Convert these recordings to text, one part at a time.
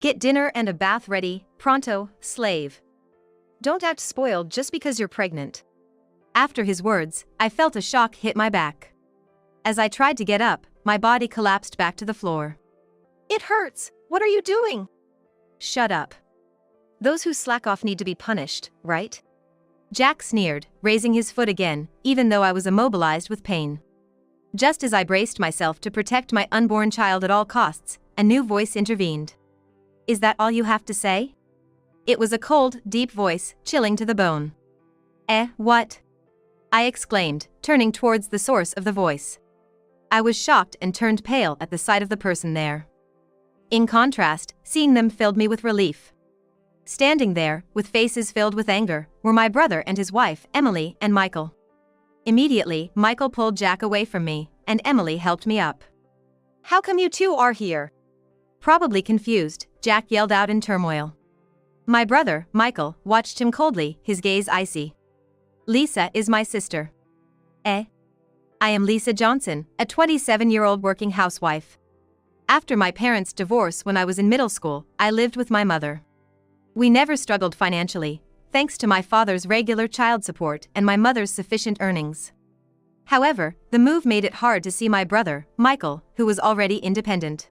Get dinner and a bath ready, pronto, slave. Don't act spoiled just because you're pregnant. After his words, I felt a shock hit my back. As I tried to get up, my body collapsed back to the floor. It hurts. What are you doing? Shut up. Those who slack off need to be punished, right? Jack sneered, raising his foot again, even though I was immobilized with pain. Just as I braced myself to protect my unborn child at all costs, a new voice intervened. Is that all you have to say? It was a cold, deep voice, chilling to the bone. What? I exclaimed, turning towards the source of the voice. I was shocked and turned pale at the sight of the person there. In contrast, seeing them filled me with relief. Standing there, with faces filled with anger, were my brother and his wife, Emily and Michael. Immediately, Michael pulled Jack away from me, and Emily helped me up. How come you two are here? Probably confused, Jack yelled out in turmoil. My brother, Michael, watched him coldly, his gaze icy. Lisa is my sister. I am Lisa Johnson, a 27-year-old working housewife. After my parents' divorce when I was in middle school, I lived with my mother. We never struggled financially, thanks to my father's regular child support and my mother's sufficient earnings. However, the move made it hard to see my brother, Michael, who was already independent.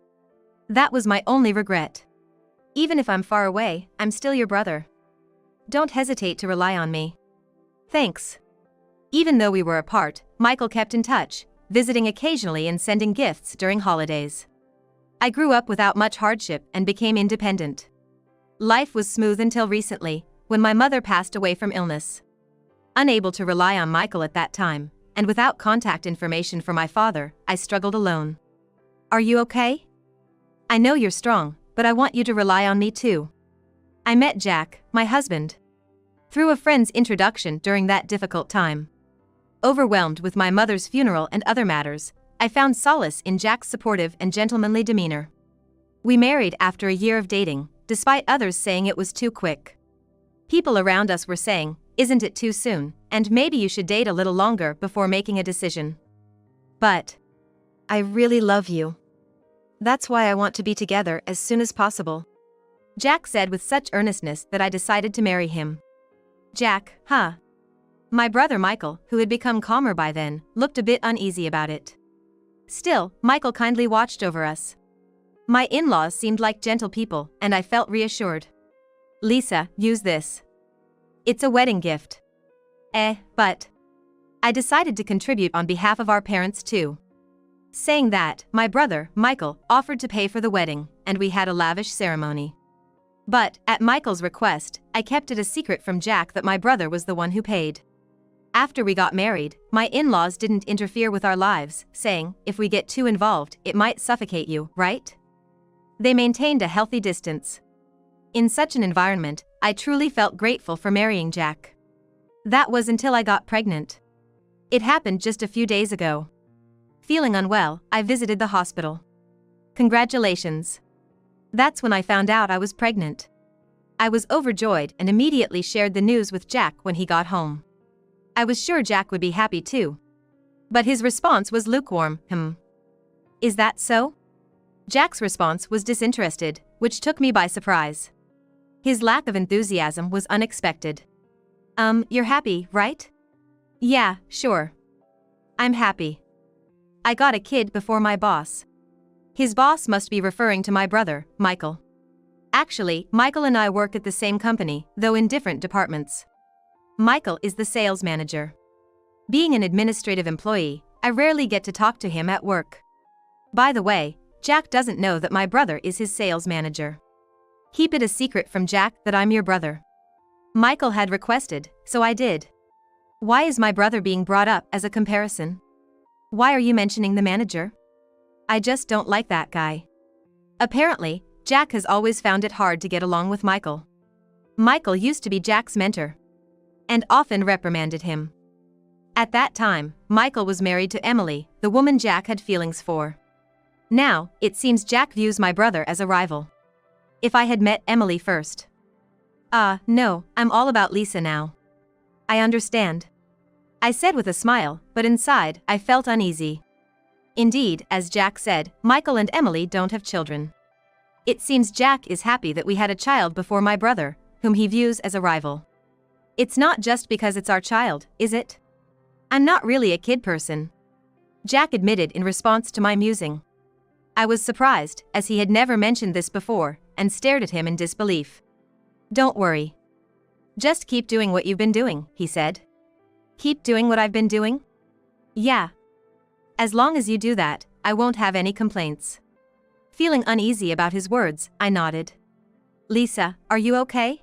That was my only regret. Even if I'm far away, I'm still your brother. Don't hesitate to rely on me. Thanks. Even though we were apart, Michael kept in touch, visiting occasionally and sending gifts during holidays. I grew up without much hardship and became independent. Life was smooth until recently, when my mother passed away from illness. Unable to rely on Michael at that time, and without contact information for my father, I struggled alone. Are you okay? I know you're strong, but I want you to rely on me too. I met Jack, my husband, through a friend's introduction during that difficult time. Overwhelmed with my mother's funeral and other matters, I found solace in Jack's supportive and gentlemanly demeanor. We married after a year of dating, despite others saying it was too quick. People around us were saying, "Isn't it too soon, and maybe you should date a little longer before making a decision." But I really love you. That's why I want to be together as soon as possible. Jack said with such earnestness that I decided to marry him. Jack, huh? My brother Michael, who had become calmer by then, looked a bit uneasy about it. Still, Michael kindly watched over us. My in-laws seemed like gentle people, and I felt reassured. Lisa, use this. It's a wedding gift. But I decided to contribute on behalf of our parents too. Saying that, my brother, Michael, offered to pay for the wedding, and we had a lavish ceremony. But, at Michael's request, I kept it a secret from Jack that my brother was the one who paid. After we got married, my in-laws didn't interfere with our lives, saying, if we get too involved, it might suffocate you, right? They maintained a healthy distance. In such an environment, I truly felt grateful for marrying Jack. That was until I got pregnant. It happened just a few days ago. Feeling unwell, I visited the hospital. Congratulations. That's when I found out I was pregnant. I was overjoyed and immediately shared the news with Jack when he got home. I was sure Jack would be happy too. But his response was lukewarm, Is that so? Jack's response was disinterested, which took me by surprise. His lack of enthusiasm was unexpected. You're happy, right? Yeah, sure. I'm happy. I got a kid before my boss. His boss must be referring to my brother, Michael. Actually, Michael and I work at the same company, though in different departments. Michael is the sales manager. Being an administrative employee, I rarely get to talk to him at work. By the way, Jack doesn't know that my brother is his sales manager. Keep it a secret from Jack that I'm your brother. Michael had requested, so I did. Why is my brother being brought up as a comparison? Why are you mentioning the manager? I just don't like that guy. Apparently, Jack has always found it hard to get along with Michael. Michael used to be Jack's mentor, and often reprimanded him. At that time, Michael was married to Emily, the woman Jack had feelings for. Now, it seems Jack views my brother as a rival. If I had met Emily first. No, I'm all about Lisa now. I understand. I said with a smile, but inside, I felt uneasy. Indeed, as Jack said, Michael and Emily don't have children. It seems Jack is happy that we had a child before my brother, whom he views as a rival. It's not just because it's our child, is it? I'm not really a kid person, Jack admitted in response to my musing. I was surprised, as he had never mentioned this before, and stared at him in disbelief. Don't worry. Just keep doing what you've been doing, he said. Keep doing what I've been doing? Yeah. As long as you do that, I won't have any complaints. Feeling uneasy about his words, I nodded. Lisa, are you okay?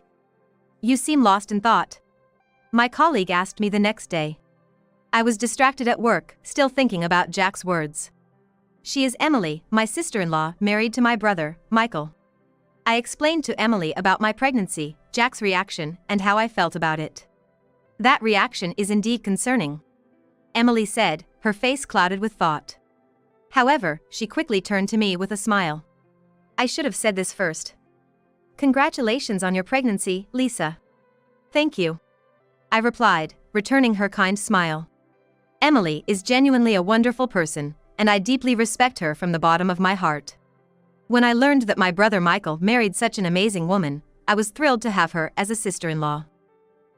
You seem lost in thought. My colleague asked me the next day. I was distracted at work, still thinking about Jack's words. She is Emily, my sister-in-law, married to my brother, Michael. I explained to Emily about my pregnancy, Jack's reaction, and how I felt about it. That reaction is indeed concerning, Emily said, her face clouded with thought. However, she quickly turned to me with a smile. I should have said this first. Congratulations on your pregnancy, Lisa. Thank you, I replied, returning her kind smile. Emily is genuinely a wonderful person, and I deeply respect her from the bottom of my heart. When I learned that my brother Michael married such an amazing woman, I was thrilled to have her as a sister-in-law.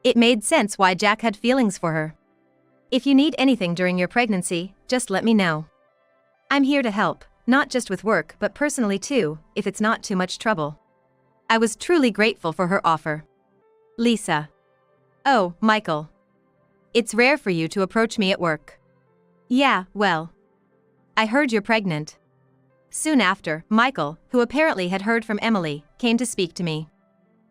It made sense why Jack had feelings for her. If you need anything during your pregnancy, just let me know. I'm here to help, not just with work but personally too, if it's not too much trouble. I was truly grateful for her offer. Lisa. Oh, Michael. It's rare for you to approach me at work. Yeah, well. I heard you're pregnant. Soon after, Michael, who apparently had heard from Emily, came to speak to me.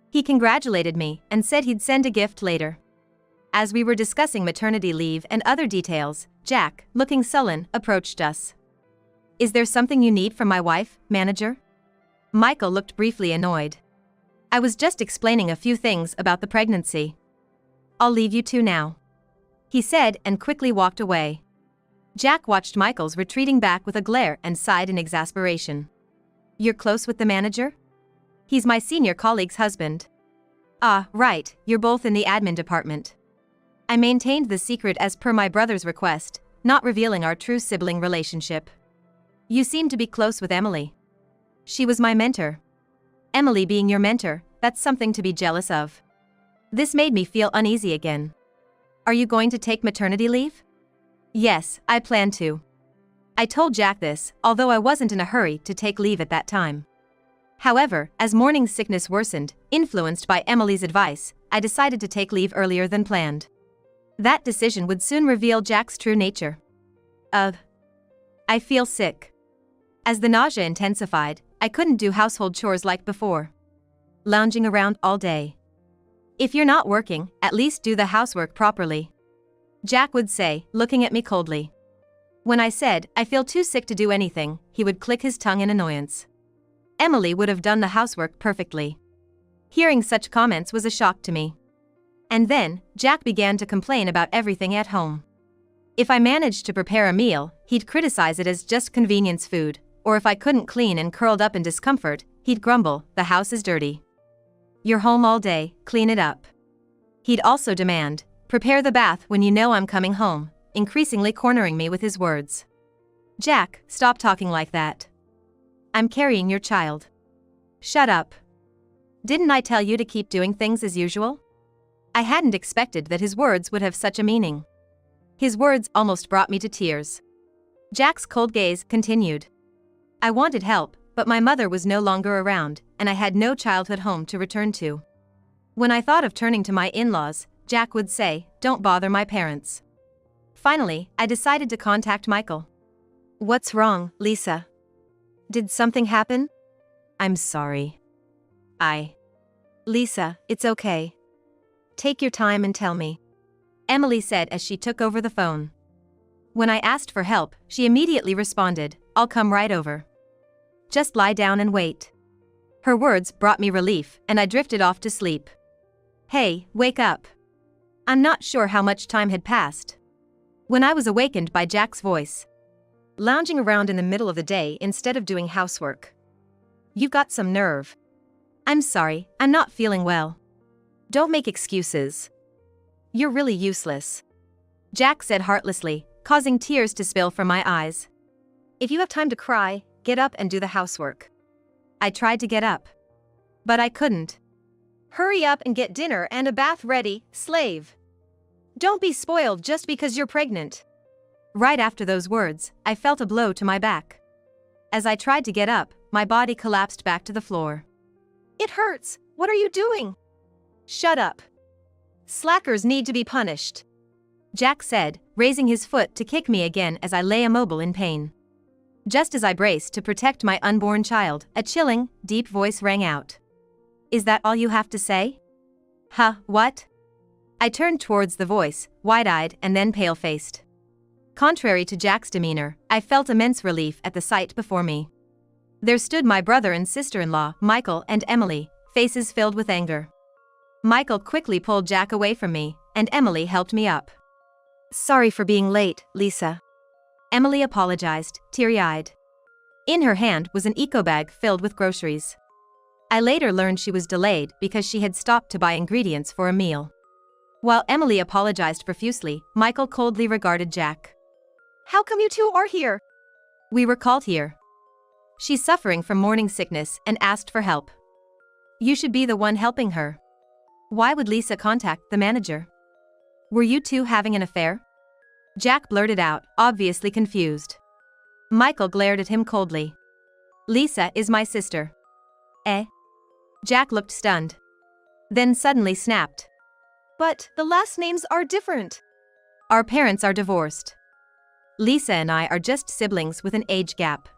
He congratulated me and said he'd send a gift later. As we were discussing maternity leave and other details, Jack, looking sullen, approached us. Is there something you need from my wife, manager? Michael looked briefly annoyed. I was just explaining a few things about the pregnancy. I'll leave you two now, he said and quickly walked away. Jack watched Michael's retreating back with a glare and sighed in exasperation. You're close with the manager? He's my senior colleague's husband. Ah, right, you're both in the admin department. I maintained the secret as per my brother's request, not revealing our true sibling relationship. You seem to be close with Emily. She was my mentor. Emily being your mentor, that's something to be jealous of. This made me feel uneasy again. Are you going to take maternity leave? Yes, I plan to. I told Jack this, although I wasn't in a hurry to take leave at that time. However, as morning sickness worsened, influenced by Emily's advice, I decided to take leave earlier than planned. That decision would soon reveal Jack's true nature. I feel sick. As the nausea intensified, I couldn't do household chores like before. Lounging around all day. If you're not working, at least do the housework properly, Jack would say, looking at me coldly. When I said, I feel too sick to do anything, he would click his tongue in annoyance. Emily would have done the housework perfectly. Hearing such comments was a shock to me. And then, Jack began to complain about everything at home. If I managed to prepare a meal, he'd criticize it as just convenience food, or if I couldn't clean and curled up in discomfort, he'd grumble, the house is dirty. You're home all day, clean it up. He'd also demand, prepare the bath when you know I'm coming home, increasingly cornering me with his words. Jack, stop talking like that. I'm carrying your child. Shut up. Didn't I tell you to keep doing things as usual? I hadn't expected that his words would have such a meaning. His words almost brought me to tears. Jack's cold gaze continued. I wanted help, but my mother was no longer around, and I had no childhood home to return to. When I thought of turning to my in-laws, Jack would say, don't bother my parents. Finally, I decided to contact Michael. What's wrong, Lisa? Did something happen? I'm sorry. Lisa, it's okay. Take your time and tell me, Emily said as she took over the phone. When I asked for help, she immediately responded, I'll come right over. Just lie down and wait. Her words brought me relief, and I drifted off to sleep. Hey, wake up. I'm not sure how much time had passed when I was awakened by Jack's voice. Lounging around in the middle of the day instead of doing housework. You've got some nerve. I'm sorry, I'm not feeling well. Don't make excuses. You're really useless, Jack said heartlessly, causing tears to spill from my eyes. If you have time to cry, get up and do the housework. I tried to get up. But I couldn't. Hurry up and get dinner and a bath ready, slave. Don't be spoiled just because you're pregnant. Right after those words, I felt a blow to my back. As I tried to get up, my body collapsed back to the floor. It hurts. What are you doing? Shut up. Slackers need to be punished, Jack said, raising his foot to kick me again as I lay immobile in pain. Just as I braced to protect my unborn child, a chilling, deep voice rang out. Is that all you have to say? Huh, what? I turned towards the voice, wide-eyed and then pale-faced. Contrary to Jack's demeanor, I felt immense relief at the sight before me. There stood my brother and sister-in-law, Michael and Emily, faces filled with anger. Michael quickly pulled Jack away from me, and Emily helped me up. Sorry for being late, Lisa. Emily apologized, teary-eyed. In her hand was an eco-bag filled with groceries. I later learned she was delayed because she had stopped to buy ingredients for a meal. While Emily apologized profusely, Michael coldly regarded Jack. How come you two are here? We were called here. She's suffering from morning sickness and asked for help. You should be the one helping her. Why would Lisa contact the manager? Were you two having an affair? Jack blurted out, obviously confused. Michael glared at him coldly. Lisa is my sister. Eh? Jack looked stunned. Then suddenly snapped. But the last names are different. Our parents are divorced. Lisa and I are just siblings with an age gap.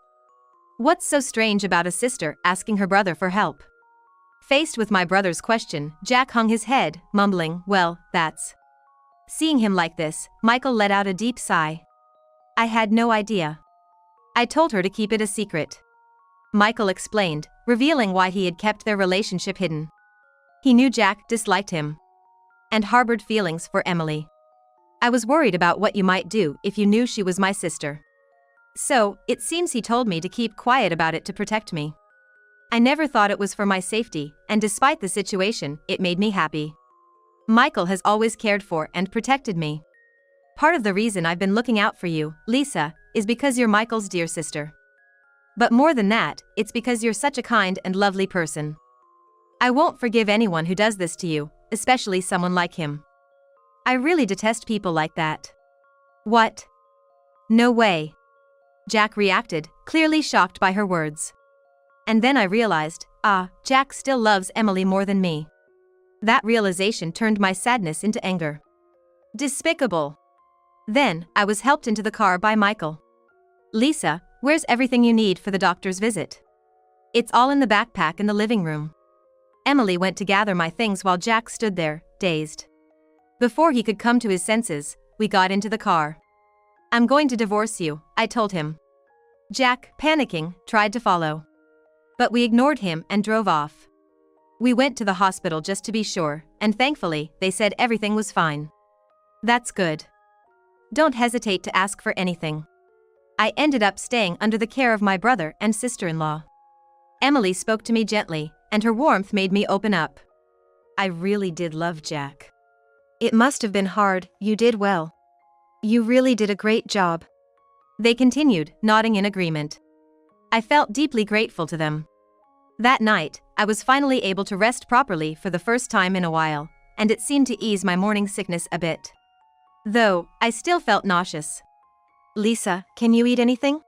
What's so strange about a sister asking her brother for help? Faced with my brother's question, Jack hung his head, mumbling, well, that's. Seeing him like this, Michael let out a deep sigh. I had no idea. I told her to keep it a secret. Michael explained, revealing why he had kept their relationship hidden. He knew Jack disliked him and harbored feelings for Emily. I was worried about what you might do if you knew she was my sister. So, it seems he told me to keep quiet about it to protect me. I never thought it was for my safety, and despite the situation, it made me happy. Michael has always cared for and protected me. Part of the reason I've been looking out for you, Lisa, is because you're Michael's dear sister. But more than that, it's because you're such a kind and lovely person. I won't forgive anyone who does this to you, especially someone like him. I really detest people like that. What? No way. Jack reacted, clearly shocked by her words. And then I realized, Jack still loves Emily more than me. That realization turned my sadness into anger. Despicable. Then, I was helped into the car by Michael. Lisa, where's everything you need for the doctor's visit? It's all in the backpack in the living room. Emily went to gather my things while Jack stood there, dazed. Before he could come to his senses, we got into the car. I'm going to divorce you, I told him. Jack, panicking, tried to follow. But we ignored him and drove off. We went to the hospital just to be sure, and thankfully, they said everything was fine. That's good. Don't hesitate to ask for anything. I ended up staying under the care of my brother and sister-in-law. Emily spoke to me gently, and her warmth made me open up. I really did love Jack. It must have been hard, you did well. You really did a great job. They continued, nodding in agreement. I felt deeply grateful to them. That night, I was finally able to rest properly for the first time in a while, and it seemed to ease my morning sickness a bit. Though, I still felt nauseous. Lisa, can you eat anything?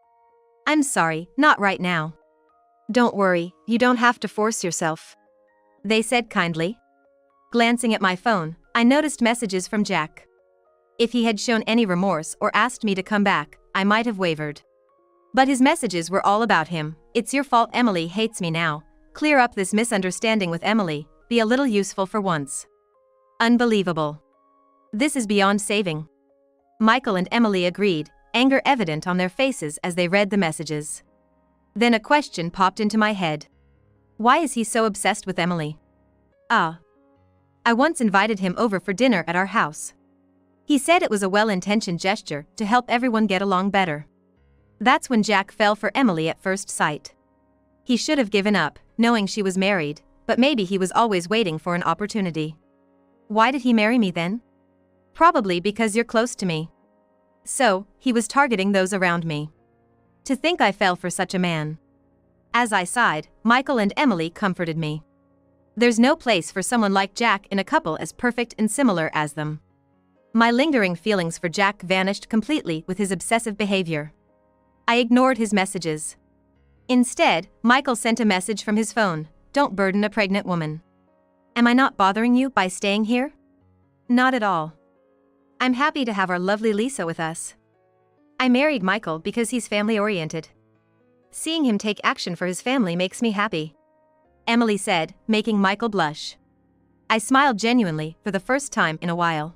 I'm sorry, not right now. Don't worry, you don't have to force yourself. They said kindly. Glancing at my phone, I noticed messages from Jack. If he had shown any remorse or asked me to come back, I might have wavered. But his messages were all about him. It's your fault Emily hates me now. Clear up this misunderstanding with Emily. Be a little useful for once. Unbelievable. This is beyond saving. Michael and Emily agreed, anger evident on their faces as they read the messages. Then a question popped into my head. Why is he so obsessed with Emily? I once invited him over for dinner at our house. He said it was a well-intentioned gesture to help everyone get along better. That's when Jack fell for Emily at first sight. He should have given up, knowing she was married, but maybe he was always waiting for an opportunity. Why did he marry me then? Probably because you're close to me. So, he was targeting those around me. To think I fell for such a man. As I sighed, Michael and Emily comforted me. There's no place for someone like Jack in a couple as perfect and similar as them. My lingering feelings for Jack vanished completely with his obsessive behavior. I ignored his messages. Instead, Michael sent a message from his phone: "Don't burden a pregnant woman. Am I not bothering you by staying here?" Not at all. I'm happy to have our lovely Lisa with us. I married Michael because he's family-oriented. Seeing him take action for his family makes me happy, Emily said, making Michael blush. I smiled genuinely for the first time in a while.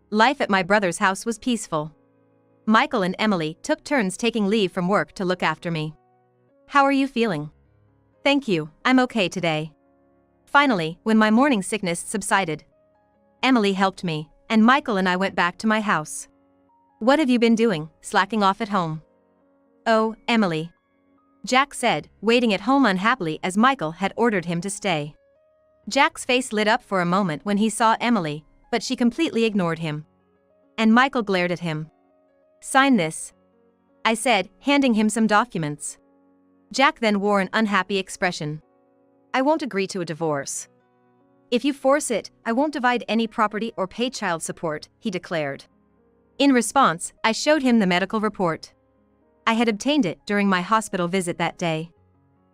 Life at my brother's house was peaceful. Michael and Emily took turns taking leave from work to look after me. How are you feeling? Thank you, I'm okay today. Finally, when my morning sickness subsided, Emily helped me, and Michael and I went back to my house. What have you been doing, slacking off at home? Oh, Emily, Jack said, waiting at home unhappily as Michael had ordered him to stay. Jack's face lit up for a moment when he saw Emily, but she completely ignored him. And Michael glared at him. Sign this, I said, handing him some documents. Jack then wore an unhappy expression. I won't agree to a divorce. If you force it, I won't divide any property or pay child support, he declared. In response, I showed him the medical report. I had obtained it during my hospital visit that day.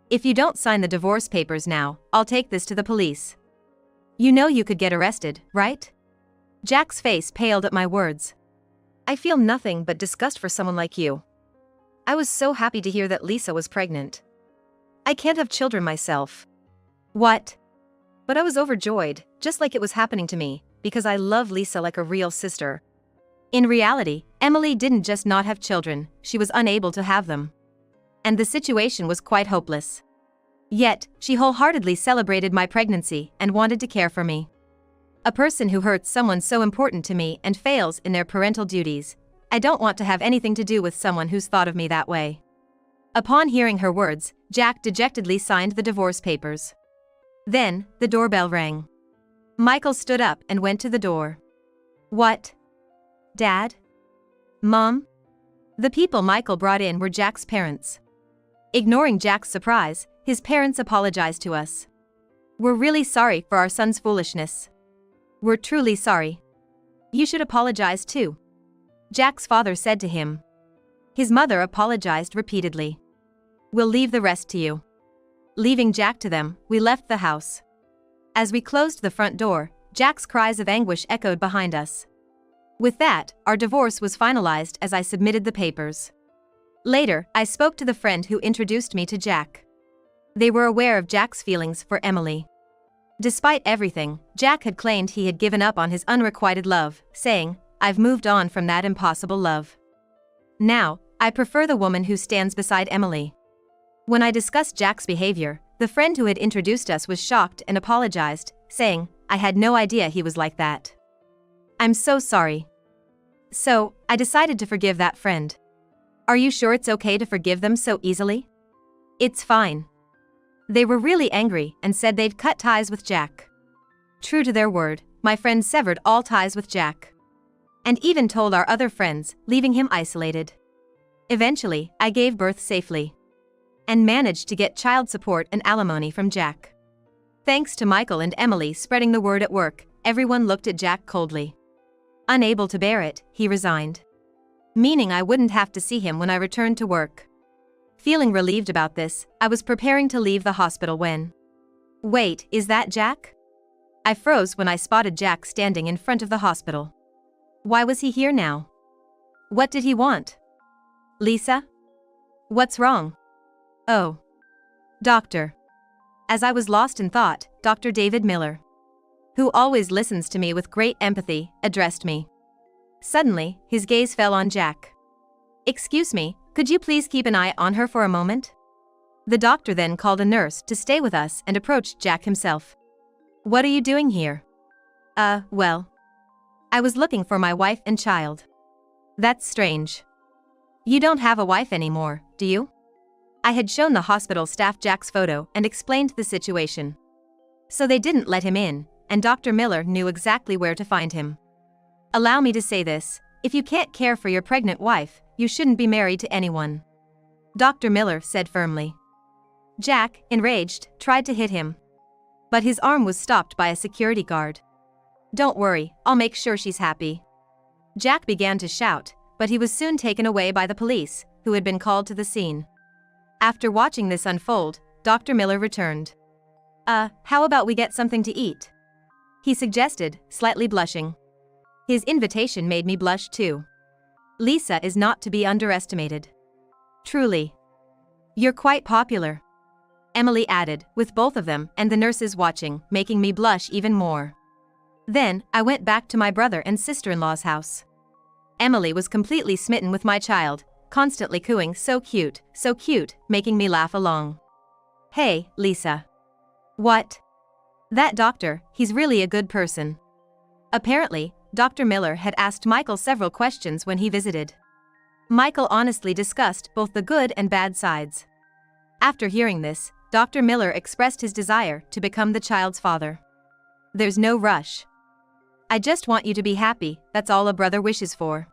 If you don't sign the divorce papers now, I'll take this to the police. You know you could get arrested, right? Jack's face paled at my words. I feel nothing but disgust for someone like you. I was so happy to hear that Lisa was pregnant. I can't have children myself. What? But I was overjoyed, just like it was happening to me, because I love Lisa like a real sister. In reality, Emily didn't just not have children, she was unable to have them. And the situation was quite hopeless. Yet, she wholeheartedly celebrated my pregnancy and wanted to care for me. A person who hurts someone so important to me and fails in their parental duties, I don't want to have anything to do with someone who's thought of me that way. Upon hearing her words, Jack dejectedly signed the divorce papers. Then, the doorbell rang. Michael stood up and went to the door. What? Dad? Mom? The people Michael brought in were Jack's parents. Ignoring Jack's surprise, his parents apologized to us. We're really sorry for our son's foolishness. We're truly sorry. You should apologize too, Jack's father said to him. His mother apologized repeatedly. We'll leave the rest to you. Leaving Jack to them, we left the house. As we closed the front door, Jack's cries of anguish echoed behind us. With that, our divorce was finalized as I submitted the papers. Later, I spoke to the friend who introduced me to Jack. They were aware of Jack's feelings for Emily. Despite everything, Jack had claimed he had given up on his unrequited love, saying, I've moved on from that impossible love. Now, I prefer the woman who stands beside Emily. When I discussed Jack's behavior, the friend who had introduced us was shocked and apologized, saying, I had no idea he was like that. I'm so sorry. So, I decided to forgive that friend. Are you sure it's okay to forgive them so easily? It's fine. They were really angry and said they'd cut ties with Jack. True to their word, my friend severed all ties with Jack. And even told our other friends, leaving him isolated. Eventually, I gave birth safely. And managed to get child support and alimony from Jack. Thanks to Michael and Emily spreading the word at work, everyone looked at Jack coldly. Unable to bear it, he resigned. Meaning I wouldn't have to see him when I returned to work. Feeling relieved about this, I was preparing to leave the hospital when... Wait, is that Jack? I froze when I spotted Jack standing in front of the hospital. Why was he here now? What did he want? Lisa? What's wrong? Oh. Doctor. As I was lost in thought, Dr. David Miller, who always listens to me with great empathy, addressed me. Suddenly, his gaze fell on Jack. Excuse me, could you please keep an eye on her for a moment? The doctor then called a nurse to stay with us and approached Jack himself. What are you doing here? Well. I was looking for my wife and child. That's strange. You don't have a wife anymore, do you? I had shown the hospital staff Jack's photo and explained the situation. So they didn't let him in, and Dr. Miller knew exactly where to find him. Allow me to say this, if you can't care for your pregnant wife, you shouldn't be married to anyone. Dr. Miller said firmly. Jack, enraged, tried to hit him. But his arm was stopped by a security guard. "Don't worry, I'll make sure she's happy." Jack began to shout, but he was soon taken away by the police, who had been called to the scene. After watching this unfold, Dr. Miller returned. How about we get something to eat?" he suggested, slightly blushing. His invitation made me blush too. Lisa is not to be underestimated. Truly. "You're quite popular," Emily added, with both of them and the nurses watching, making me blush even more. Then, I went back to my brother and sister-in-law's house. Emily was completely smitten with my child, constantly cooing, so cute, making me laugh along. "Hey, Lisa." "What?" "That doctor, he's really a good person." Apparently, Dr. Miller had asked Michael several questions when he visited. Michael honestly discussed both the good and bad sides. After hearing this, Dr. Miller expressed his desire to become the child's father. "There's no rush. I just want you to be happy, that's all a brother wishes for."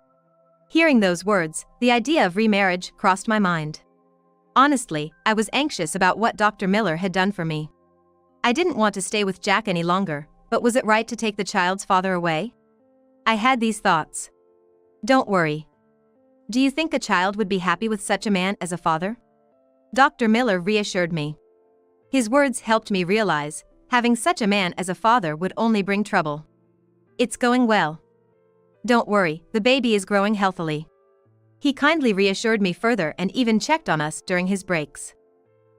Hearing those words, the idea of remarriage crossed my mind. Honestly, I was anxious about what Dr. Miller had done for me. I didn't want to stay with Jack any longer, but was it right to take the child's father away? I had these thoughts. "Don't worry. Do you think a child would be happy with such a man as a father?" Dr. Miller reassured me. His words helped me realize, having such a man as a father would only bring trouble. "It's going well. Don't worry, the baby is growing healthily." He kindly reassured me further and even checked on us during his breaks.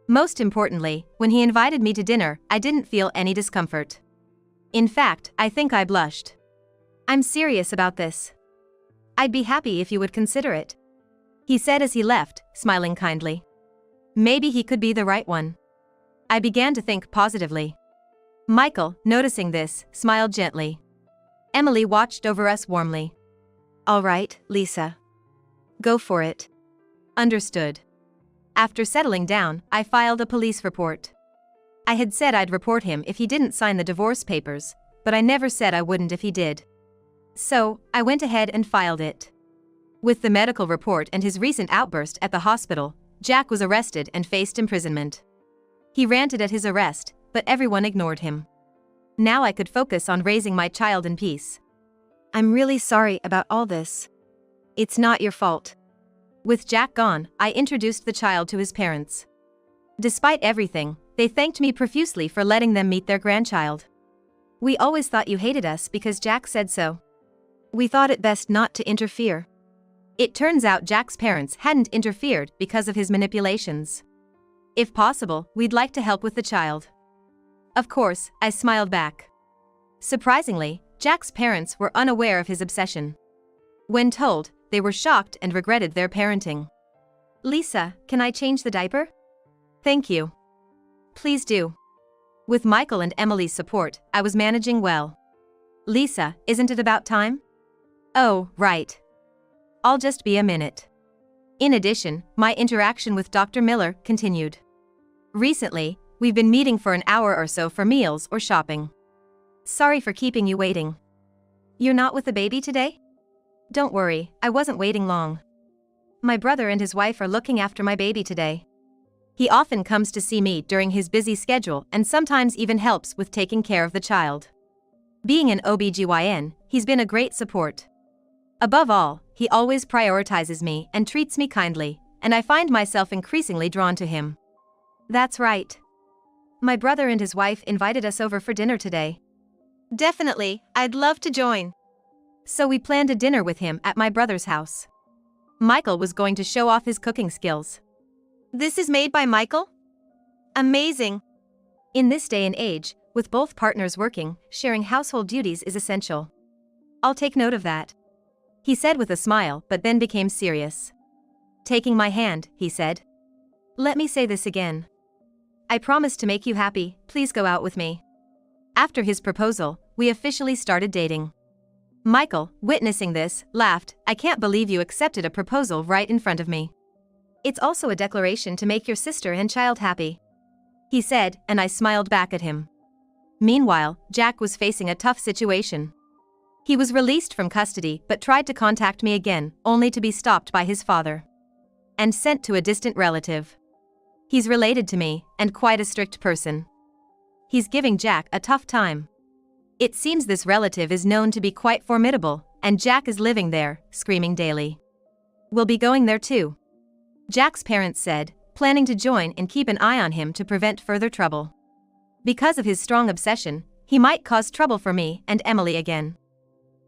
Most importantly, when he invited me to dinner, I didn't feel any discomfort. In fact, I think I blushed. "I'm serious about this. I'd be happy if you would consider it," he said as he left, smiling kindly. Maybe he could be the right one. I began to think positively. Michael, noticing this, smiled gently. Emily watched over us warmly. "All right, Lisa. Go for it." "Understood." After settling down, I filed a police report. I had said I'd report him if he didn't sign the divorce papers, but I never said I wouldn't if he did. So, I went ahead and filed it. With the medical report and his recent outburst at the hospital, Jack was arrested and faced imprisonment. He ranted at his arrest, but everyone ignored him. Now I could focus on raising my child in peace. "I'm really sorry about all this. It's not your fault." With Jack gone, I introduced the child to his parents. Despite everything, they thanked me profusely for letting them meet their grandchild. "We always thought you hated us because Jack said so. We thought it best not to interfere." It turns out Jack's parents hadn't interfered because of his manipulations. "If possible, we'd like to help with the child." Of course, I smiled back. Surprisingly, Jack's parents were unaware of his obsession. When told, they were shocked and regretted their parenting. "Lisa, can I change the diaper?" "Thank you." "Please do." With Michael and Emily's support, I was managing well. "Lisa, isn't it about time?" "Oh, right. I'll just be a minute." In addition, my interaction with Dr. Miller continued. Recently, we've been meeting for an hour or so for meals or shopping. "Sorry for keeping you waiting. You're not with the baby today?" "Don't worry, I wasn't waiting long. My brother and his wife are looking after my baby today. He often comes to see me during his busy schedule and sometimes even helps with taking care of the child. Being an OBGYN, he's been a great support. Above all, he always prioritizes me and treats me kindly, and I find myself increasingly drawn to him." "That's right. My brother and his wife invited us over for dinner today." "Definitely, I'd love to join." So we planned a dinner with him at my brother's house. Michael was going to show off his cooking skills. "This is made by Michael? Amazing." In this day and age, with both partners working, sharing household duties is essential. "I'll take note of that," he said with a smile, but then became serious. Taking my hand, he said, "Let me say this again. I promise to make you happy, please go out with me." After his proposal, we officially started dating. Michael, witnessing this, laughed. "I can't believe you accepted a proposal right in front of me. It's also a declaration to make your sister and child happy," he said, and I smiled back at him. Meanwhile, Jack was facing a tough situation. He was released from custody but tried to contact me again, only to be stopped by his father and sent to a distant relative. He's related to me, and quite a strict person. He's giving Jack a tough time. It seems this relative is known to be quite formidable, and Jack is living there, screaming daily. We'll be going there too. Jack's parents said, planning to join and keep an eye on him to prevent further trouble. Because of his strong obsession, he might cause trouble for me and Emily again.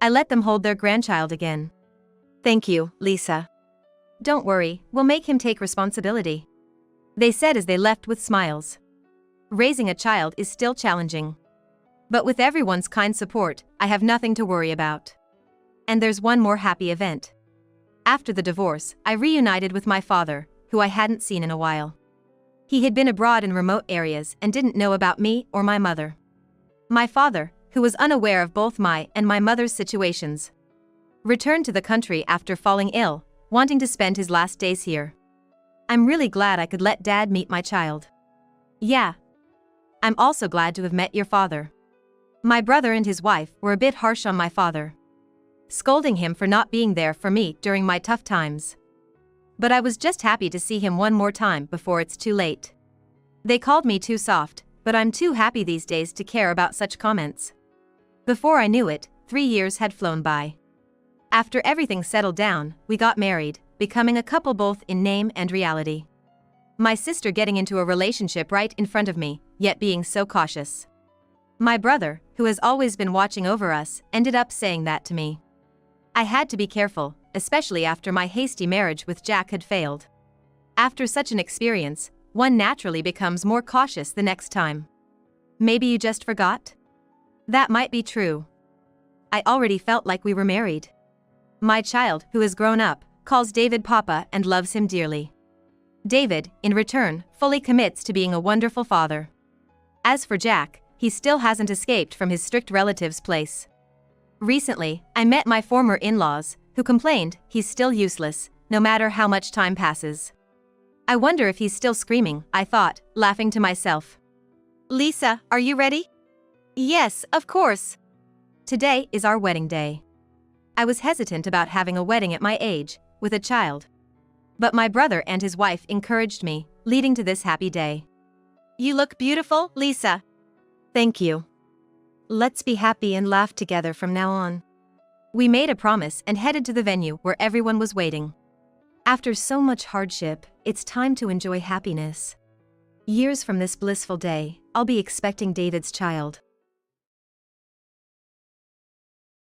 I let them hold their grandchild again. Thank you, Lisa. Don't worry, we'll make him take responsibility. They said as they left with smiles. Raising a child is still challenging. But with everyone's kind support, I have nothing to worry about. And there's one more happy event. After the divorce, I reunited with my father, who I hadn't seen in a while. He had been abroad in remote areas and didn't know about me or my mother. My father, who was unaware of both my and my mother's situations, returned to the country after falling ill, wanting to spend his last days here. I'm really glad I could let Dad meet my child. Yeah. I'm also glad to have met your father. My brother and his wife were a bit harsh on my father, scolding him for not being there for me during my tough times. But I was just happy to see him one more time before it's too late. They called me too soft, but I'm too happy these days to care about such comments. Before I knew it, 3 years had flown by. After everything settled down, we got married, becoming a couple both in name and reality. My sister getting into a relationship right in front of me, yet being so cautious. My brother, who has always been watching over us, ended up saying that to me. I had to be careful, especially after my hasty marriage with Jack had failed. After such an experience, one naturally becomes more cautious the next time. Maybe you just forgot? That might be true. I already felt like we were married. My child, who has grown up, calls David Papa and loves him dearly. David, in return, fully commits to being a wonderful father. As for Jack, he still hasn't escaped from his strict relatives' place. Recently, I met my former in-laws, who complained he's still useless, no matter how much time passes. I wonder if he's still screaming, I thought, laughing to myself. Lisa, are you ready? Yes, of course. Today is our wedding day. I was hesitant about having a wedding at my age, with a child. But my brother and his wife encouraged me, leading to this happy day. You look beautiful, Lisa. Thank you. Let's be happy and laugh together from now on. We made a promise and headed to the venue where everyone was waiting. After so much hardship, it's time to enjoy happiness. Years from this blissful day, I'll be expecting David's child.